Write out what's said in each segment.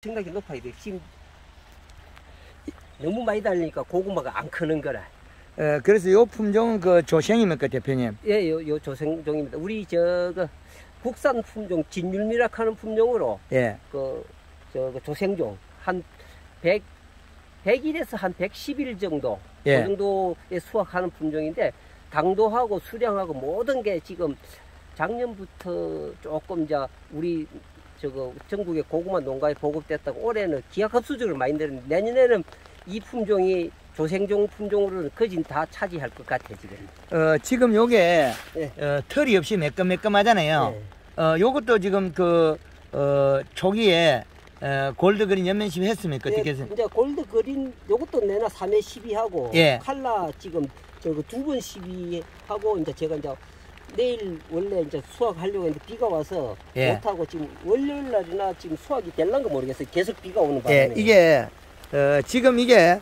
생각이 높아야 돼. 힘 너무 많이 달리니까 고구마가 안 크는 거라. 그래서 요 품종은 그 조생입니까, 대표님? 예, 요 조생종입니다. 우리 저거 국산 품종 진율미락 하는 품종으로 예. 저거 조생종 한 100일에서 한 110일 정도 예. 그 정도의 수확하는 품종인데 당도하고 수량하고 모든 게 지금 작년부터 조금 이제 우리 저거 전국의 고구마 농가에 보급됐다고 올해는 기하급수적으로 많이 늘었는데 내년에는 이 품종이 조생종 품종으로는 거진 다 차지할 것 같아 지금. 지금 요게 예. 털이 없이 매끈매끈하잖아요. 예. 요것도 지금 초기에 골드그린 연면심 했습니까? 어떻게 했습니까? 이제 골드그린 요것도 내나 3회 12하고 예. 칼라 지금 저거 2번 12하고 이제 제가 이제 내일 원래 이제 수확하려고 했는데 비가 와서 예. 못하고 지금 월요일 날이나 지금 수확이 될란가 모르겠어요. 계속 비가 오는 바람에. 예, 이게 지금 이게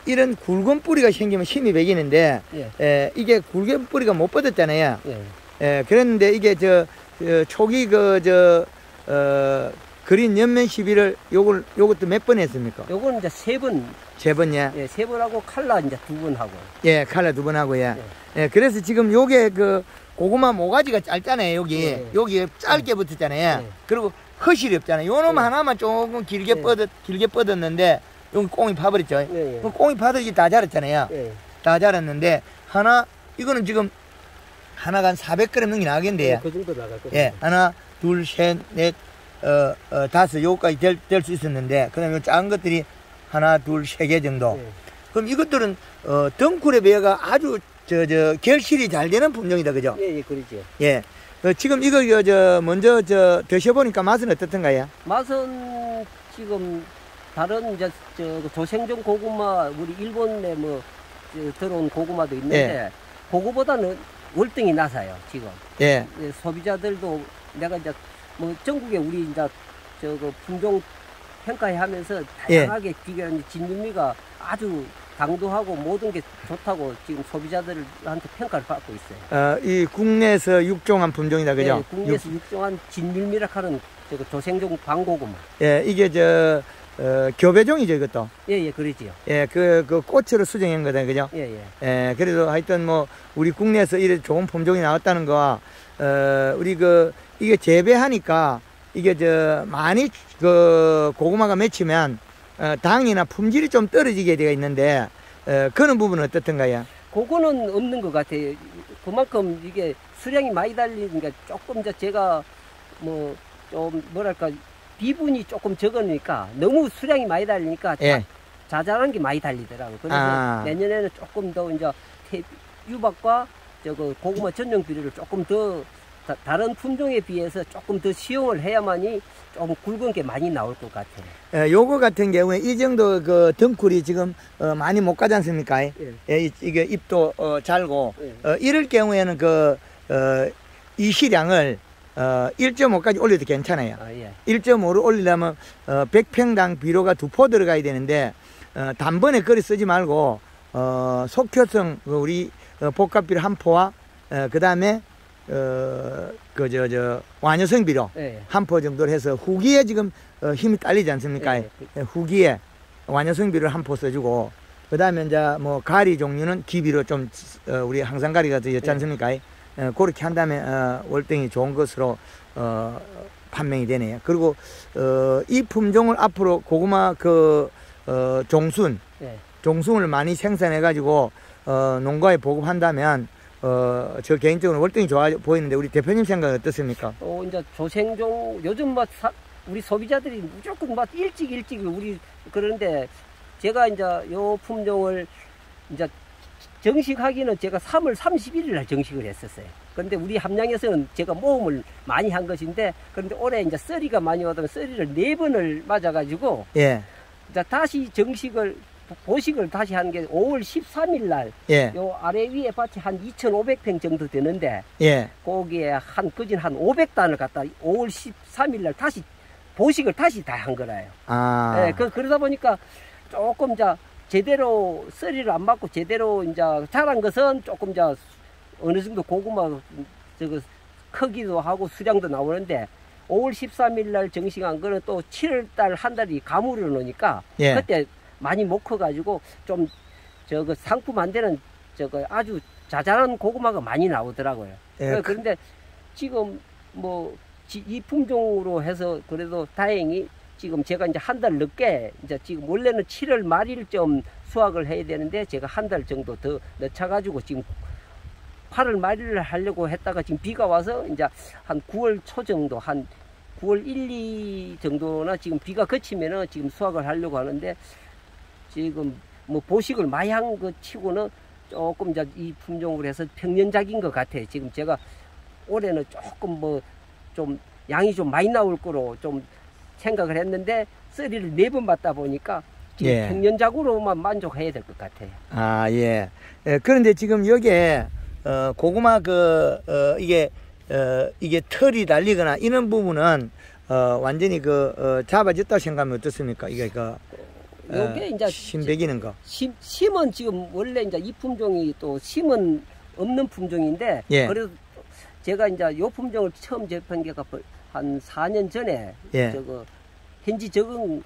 이런 굵은 뿌리가 생기면 힘이 배기는데 예. 이게 굵은 뿌리가 못 뻗었잖아요. 예. 그랬는데 이게 초기 그린 연면 시비를 요것도 몇 번 했습니까? 요거는 이제 3번. 3번이야. 예, 3번 하고 칼라 이제 2번 하고. 예, 칼라 2번 하고요. 예, 그래서 지금 요게 고구마 모가지가 짧잖아요. 여기 짧게 붙었잖아요. 예. 그리고 허실이 없잖아요. 요 놈 예. 하나만 조금 길게 뻗었는데 여기 꽁이 파버렸죠. 예. 꽁이 파듯이 다 자랐잖아요. 예. 다 자랐는데 이거는 지금 하나가 한 400g 넘게 나가겠는데요. 예, 그 정도 나갈 거예요. 예, 하나, 둘, 셋, 넷, 다섯, 요거까지 될 수 있었는데, 그 다음에 작은 것들이 하나, 둘, 3개 정도. 예. 그럼 이것들은, 덩쿨의 배가 아주, 결실이 잘 되는 품종이다, 그죠? 예, 그러죠. 예. 지금 이거, 먼저, 드셔보니까 맛은 어떻던가요? 맛은 지금 다른 이제 조생종 고구마 우리 일본에 들어온 고구마도 있는데 그거보다는 월등히 낮아요 지금. 예. 소비자들도 내가 이제 전국에 우리 이제 품종 평가해 하면서 다양하게 비교하는 진율미가 아주 당도하고 모든 게 좋다고 지금 소비자들한테 평가를 받고 있어요. 이 국내에서 육종한 품종이다, 그죠? 네, 국내에서 육종한 진율미락 하는 조생종 방고구마. 예, 이게 교배종이죠, 이것도. 예, 그러지요. 예, 그 꽃으로 수정한 거다, 그죠? 예. 예, 그래도 하여튼 우리 국내에서 이래 좋은 품종이 나왔다는 거와, 우리 이게 재배하니까, 이게 많이 고구마가 맺히면, 당이나 품질이 좀 떨어지게 되어 있는데, 그런 부분은 어떻던가요? 그거는 없는 것 같아요. 그만큼 이게 수량이 많이 달리니까 조금 제가 좀 뭐랄까, 비분이 조금 적으니까 너무 수량이 많이 달리니까 자잘한 게 많이 달리더라고요. 그래서 내년에는 조금 더 이제 유박과 고구마 전용 비료를 조금 더 다른 품종에 비해서 조금 더 시용을 해야만이 좀 굵은 게 많이 나올 것 같아요. 요거 같은 경우에 이 정도 덩쿨이 지금 많이 못 가지 않습니까? 이게 잎도 잘고 이럴 경우에는 이 시량을 1.5까지 올려도 괜찮아요. 1.5를 올리려면 100평당 비료가 2포 들어가야 되는데 단번에 거리 쓰지 말고 속효성 우리 복합비료 1포와 그 다음에 완효성 비료 1포 정도를 해서 후기에 지금 힘이 딸리지 않습니까? 후기에 완효성 비료를 1포 써주고 그 다음에 이제 가리 종류는 기비로 좀 우리 항상 가리가 되었지 않습니까? 그렇게 한다면 월등히 좋은 것으로 판명이 되네요. 그리고 이 품종을 앞으로 고구마 종순을 많이 생산해 가지고 농가에 보급한다면 저 개인적으로 월등히 좋아 보이는데 우리 대표님 생각은 어떻습니까? 이제 조생종 요즘 우리 소비자들이 무조건 일찍 우리 그런데 제가 이제 요 품종을 이제 정식하기는 제가 3월 31일 날 정식을 했었어요. 그런데 우리 함양에서는 제가 모험을 많이 한 것인데, 그런데 올해 이제 썰이가 많이 오다 썰이를 4번을 맞아가지고, 이제 다시 보식을 다시 하는 게 5월 13일 날, 요 아래 위에 밭이 한 2,500평 정도 되는데, 거기에 거진 한 500단을 갖다 5월 13일 날 다시 보식을 다시 다 한 거라요. 그러다 보니까 조금 제대로 썰이를 안 맞고 제대로 이제 자란 것은 조금 어느 정도 고구마 크기도 하고 수량도 나오는데 5월 13일 날 정식한 거는 또 7월 달 한 달이 가물어 놓으니까 예. 그때 많이 못 커가지고 좀 저거 상품 안 되는 저거 아주 자잘한 고구마가 많이 나오더라고요. 예. 그런데 지금 뭐 이 품종으로 해서 그래도 다행히 지금 제가 이제 한 달 늦게 이제 지금 원래는 7월 말일쯤 수확을 해야 되는데 제가 한 달 정도 더 늦춰가지고 지금 8월 말일을 하려고 했다가 지금 비가 와서 이제 한 9월 초 정도 한 9월 1, 2 정도나 지금 비가 그치면은 지금 수확을 하려고 하는데 지금 뭐 보식을 많이 한 것 치고는 조금 이제 이 품종으로 해서 평년작인 것 같아요. 지금 제가 올해는 조금 뭐 좀 양이 좀 많이 나올 거로 좀 생각을 했는데 쓰리를 4번 맞다 보니까 지금 예. 평년작으로만 만족해야 될 것 같아요. 아, 예. 그런데 지금 여기에 고구마 이게 털이 달리거나 이런 부분은 완전히 잡아졌다고 생각하면 어떻습니까? 이게 요게 이제 심배기는 거. 심은 지금 원래 이제 이 품종이 또 심은 없는 품종인데 예. 그래도 제가 이제 요 품종을 처음 접한 게 한 4년 전에 예. 저거 현지 적응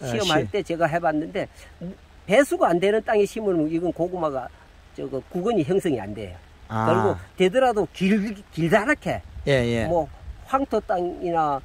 시험할 때 제가 해봤는데 배수가 안 되는 땅에 심으면 이건 고구마가 저거 구근이 형성이 안 돼요. 그리고 되더라도 길다랗게 예. 뭐 황토 땅이나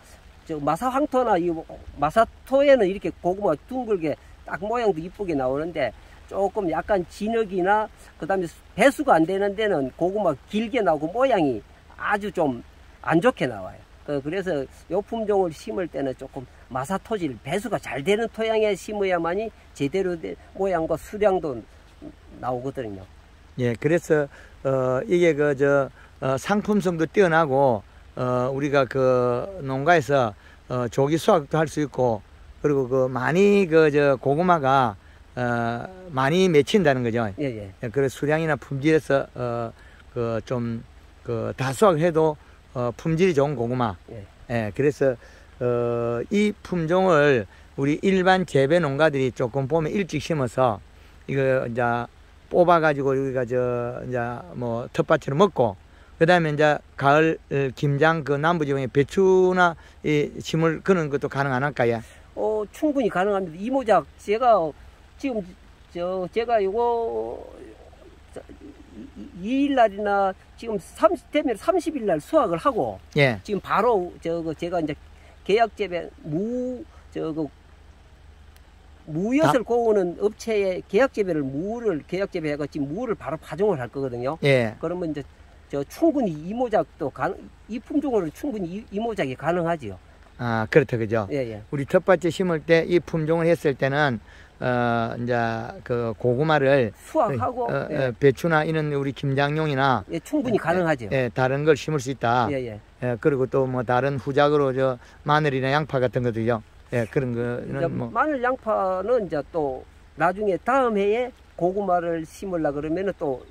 저 마사 황토나 이 마사토에는 이렇게 고구마가 둥글게 딱 모양도 이쁘게 나오는데 조금 약간 진흙이나 그다음에 배수가 안 되는 데는 고구마 길게 나오고 모양이 아주 좀 안 좋게 나와요. 그래서 요 품종을 심을 때는 조금 마사토질 배수가 잘 되는 토양에 심어야만이 제대로 된 모양과 수량도 나오거든요. 예, 그래서 이게 상품성도 뛰어나고 우리가 농가에서 조기 수확도 할 수 있고 그리고 많이 고구마가 많이 맺힌다는 거죠. 예. 그래서 수량이나 품질에서 다 수확해도 품질이 좋은 고구마. 예, 그래서 이 품종을 우리 일반 재배 농가들이 조금 보면 일찍 심어서 이거 이제 뽑아가지고 우리가 이제 뭐 텃밭으로 먹고 그다음에 이제 가을 김장 남부 지방에 배추나 심을 그런 것도 가능 안 할까요? 충분히 가능합니다. 이모작 제가 지금 제가 요거 2일 날이나 지금 30일 날 수확을 하고 예. 지금 바로 제가 이제 계약 재배 무엿을 고우는 업체에 계약 재배를 계약 재배해가 지금 무를 바로 파종을 할 거거든요. 예. 그러면 이제 충분히 이모작도 이 품종으로 충분히 이모작이 가능하지요. 아, 그렇다, 그죠? 예. 우리 텃밭에 심을 때 이 품종을 했을 때는 이제 고구마를 수확하고 배추나 이런 우리 김장용이나 충분히 가능하죠. 다른 걸 심을 수 있다. 예. 그리고 또 뭐 다른 후작으로 마늘이나 양파 같은 것도요. 그런 거는 뭐 마늘 양파는 이제 또 나중에 다음 해에 고구마를 심으려 그러면은 또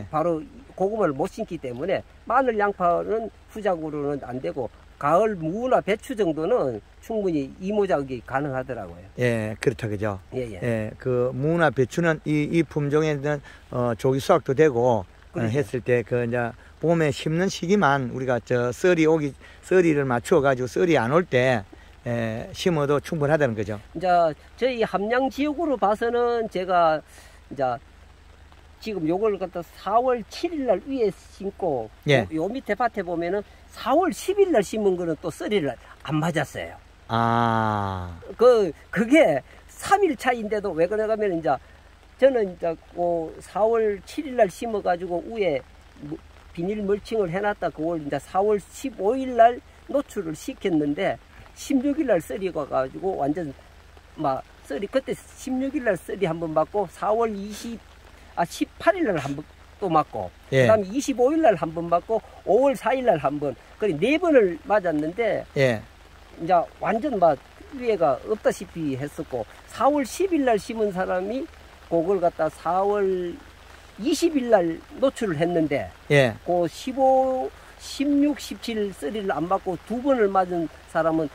바로 고구마를 못 심기 때문에 마늘 양파는 후작으로는 안 되고 가을 무나 배추 정도는 충분히 이모작이 가능하더라고요. 예, 그렇다, 그죠? 예. 무나 배추는 이 품종에는 조기 수확도 되고 그렇죠. 했을 때 이제 봄에 심는 시기만 우리가 썰이를 맞추어가지고 썰이 안 올 때 심어도 충분하다는 거죠. 이제 저희 함양 지역으로 봐서는 제가 이제 지금 요걸 갖다 4월 7일 날 위에 심고 요 밑에 밭에 보면은 4월 10일 날 심은 거는 또 썰이를 안 맞았어요. 그게 3일 차인데도 왜 그러냐면 이제 저는 이제 4월 7일 날 심어 가지고 위에 비닐 멀칭을 해놨다 그걸 이제 4월 15일 날 노출을 시켰는데 16일 날 썰이가 가지고 완전 막 썰이 그때 16일 날 썰이 한번 맞고 4월 18일 날 한 번 또 맞고 그다음에 25일 날 한 번 맞고 5월 4일 날 한 번 그래 4번을 맞았는데 이제 완전 막 위에가 없다시피 했었고 4월 10일 날 심은 사람이 그걸 갖다 4월 20일 날 노출을 했는데 그 15, 16, 17 썰이를 안 맞고 2번을 맞은 사람은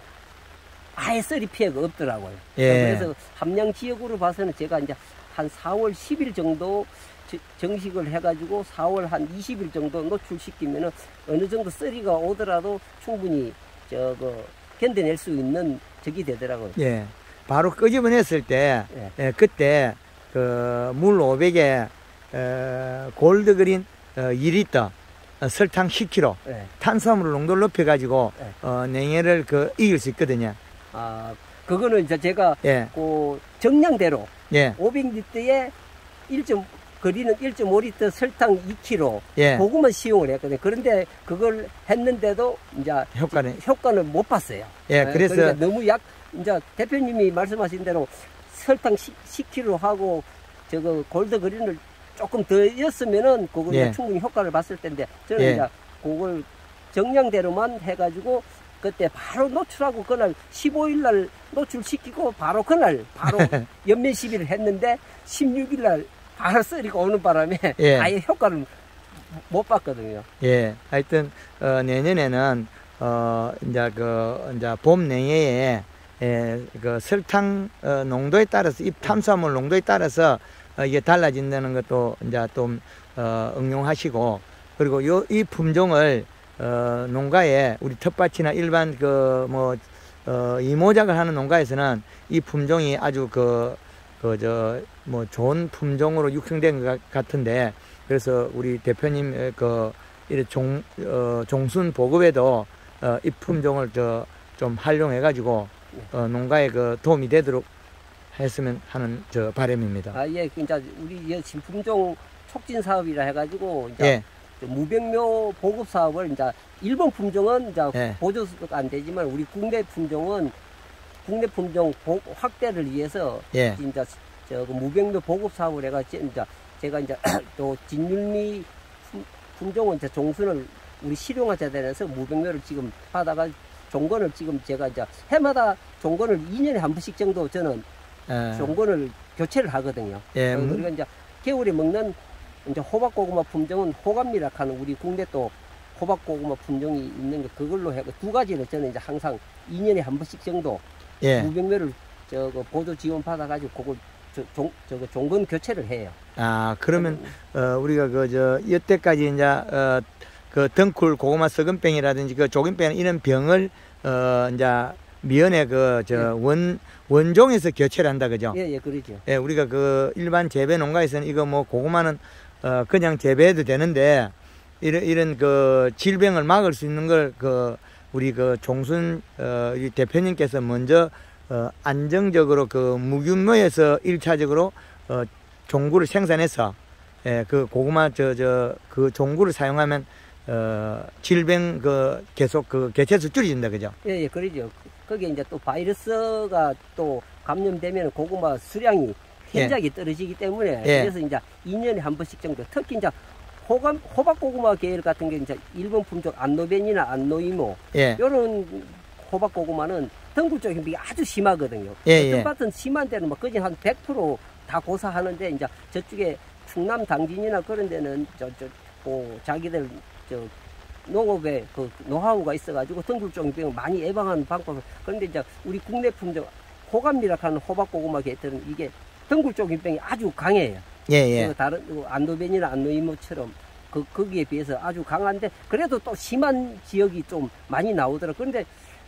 아예 썰이 피해가 없더라고요. 그래서 함양 지역으로 봐서는 제가 이제 한 4월 10일 정도 정식을 해가지고 4월 한 20일 정도 노출시키면은 어느 정도 썰이가 오더라도 충분히 견뎌낼 수 있는 적이 되더라고요. 예. 바로 끄집어냈을 때, 예. 그때 물 500에 골드그린 2리터, 설탕 10kg, 예. 탄수화물 농도를 높여가지고 예. 냉해를 이길 수 있거든요. 아, 그거는 이제 제가 예. 그 정량대로 예. 500리터에 거리는 1.5리터 설탕 2kg 예. 그것만 시용을 했거든요. 그런데 그걸 했는데도 이제 효과는 못 봤어요. 예, 그래서 그러니까 너무 이제 대표님이 말씀하신 대로 설탕 10kg 하고 골드그린을 조금 더 였으면은 그걸 예. 충분히 효과를 봤을 텐데 저는 예. 이제 그걸 정량대로만 해가지고 그때 바로 노출하고 그날 15일 날 노출시키고 바로 그날 바로 연면 시비를 했는데 16일 날 바로 썰이가 오는 바람에 예. 아예 효과를 못 봤거든요. 예. 하여튼 내년에는 이제 봄 냉해에 설탕 농도에 따라서 탄수화물 농도에 따라서 이게 달라진다는 것도 이제 좀 응용하시고, 그리고 이 품종을 농가에 우리 텃밭이나 일반 이모작을 하는 농가에서는 이 품종이 아주 좋은 품종으로 육성된 것 같은데, 그래서 우리 대표님 종순 보급에도 이 품종을 좀 활용해가지고 농가에 도움이 되도록 했으면 하는 바람입니다. 아, 예, 이제 우리 진품종 촉진 사업이라 해가지고 이제 예. 무병묘 보급 사업을 이제 일본 품종은 이제 예. 보조가 안 되지만 우리 국내 품종 확대를 위해서 예. 이제 무병묘 보급 사업을 해가지고 이제 제가 이제 또 진율미 품종은 이제 종순을 우리 실용화재단에서 무병묘를 지금 받아가 종건을 지금 제가 이제 해마다 종건을 2년에 한 번씩 정도 저는 종건을 교체를 하거든요. 예. 그리고 이제 겨울에 먹는 이제 호박고구마 품종은 호감미라 하는 우리 국내 또 호박고구마 품종이 있는 거 그걸로 해고 두 가지를 저는 이제 항상 2년에 한 번씩 정도 예. 무병묘를 보조 지원 받아가지고 그걸 종건 교체를 해요. 아, 그러면 우리가 여태까지 이제 덩쿨 고구마 썩은병이라든지 조김병 이런 병을 이제 미연에 원종에서 교체를 한다, 그죠? 예, 예, 그러죠. 예, 우리가 일반 재배 농가에서는 이거 고구마는 그냥 재배해도 되는데, 이런 질병을 막을 수 있는 걸 우리 종순 이 대표님께서 먼저 안정적으로 무균모에서 1차적으로 종구를 생산해서 고구마 그 종구를 사용하면 질병 계속 개체수 줄이진다, 그죠? 예, 예, 그러죠. 거기에 이제 또 바이러스가 또 감염되면 고구마 수량이 현저하게 떨어지기 때문에 그래서 이제 2년에 한 번씩 정도, 특히 이제 호박고구마 계열 같은 게 이제 일본 품종 안노벤이나 안노이모 이런 호박고구마는 덩굴 쪽 현병이 아주 심하거든요. 텃밭은 심한 데는 뭐 거진 한 100% 다 고사하는데 이제 저쪽에 충남 당진이나 그런 데는 자기들 농업에 노하우가 있어가지고 덩굴 쪽 병을 많이 예방하는 방법을. 그런데 이제 우리 국내 품종 호감미라 하는 호박고구마 개들은 이게 덩굴 쪽 병이 아주 강해요. 예. 다른 안노벤이나 안노이모처럼 거기에 비해서 아주 강한데 그래도 또 심한 지역이 좀 많이 나오더라고요. 그런데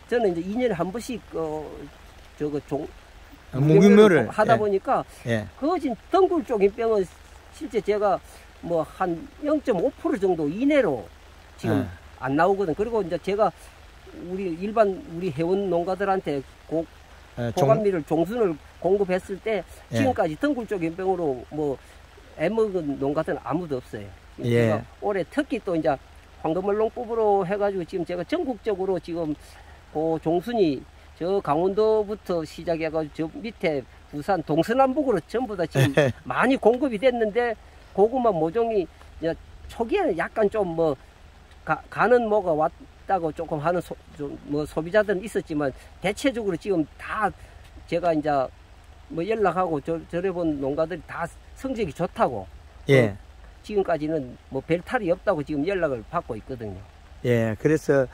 저는 이제 2년에 한 번씩 무균묘를 하다 보니까 거진 덩굴 쪽 병은 실제 제가 뭐 한 0.5% 정도 이내로 지금 안 나오거든. 그리고 이제 제가 우리 회원 농가들한테 고감미를 종순을 공급했을 때 지금까지 덩굴 쪽 병으로 뭐 애먹은 농가들은 아무도 없어요. 제가 올해 특히 또 이제 황금얼농법으로 해가지고 지금 제가 전국적으로 지금 종순이 저 강원도부터 시작해가지고 저 밑에 부산 동서남북으로 전부 다 지금 많이 공급이 됐는데 고구마 모종이 초기에는 약간 좀 가는 뭐가 왔다고 조금 하는 소비자들은 있었지만 대체적으로 지금 다 제가 이제 연락하고 저래본 농가들이 다 성적이 좋다고 지금까지는 별 탈이 없다고 지금 연락을 받고 있거든요. 예, 그래서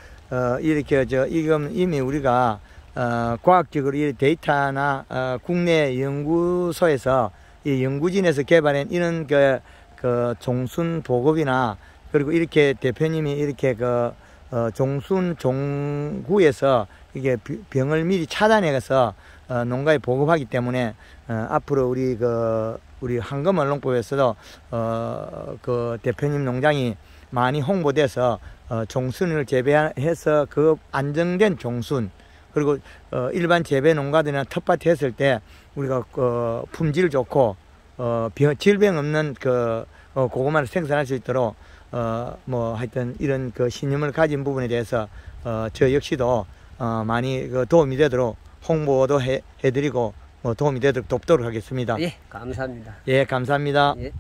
이렇게 이건 이미 우리가 과학적으로 이 데이터나 국내 연구소에서 이 연구진에서 개발한 이런 그 종순 보급이나 그리고 이렇게 대표님이 이렇게 종순 종구에서 이게 병을 미리 차단해서 농가에 보급하기 때문에 앞으로 우리 황금언농법에서도 그 대표님 농장이 많이 홍보돼서 종순을 재배해서 그 안정된 종순 그리고 일반 재배 농가들이나 텃밭에 했을 때 우리가 품질 좋고 질병 없는 고구마를 생산할 수 있도록 뭐 하여튼 이런 신념을 가진 부분에 대해서 저 역시도 많이 도움이 되도록 홍보도 해드리고 도움이 되도록 돕도록 하겠습니다. 예, 감사합니다. 예, 감사합니다. 예.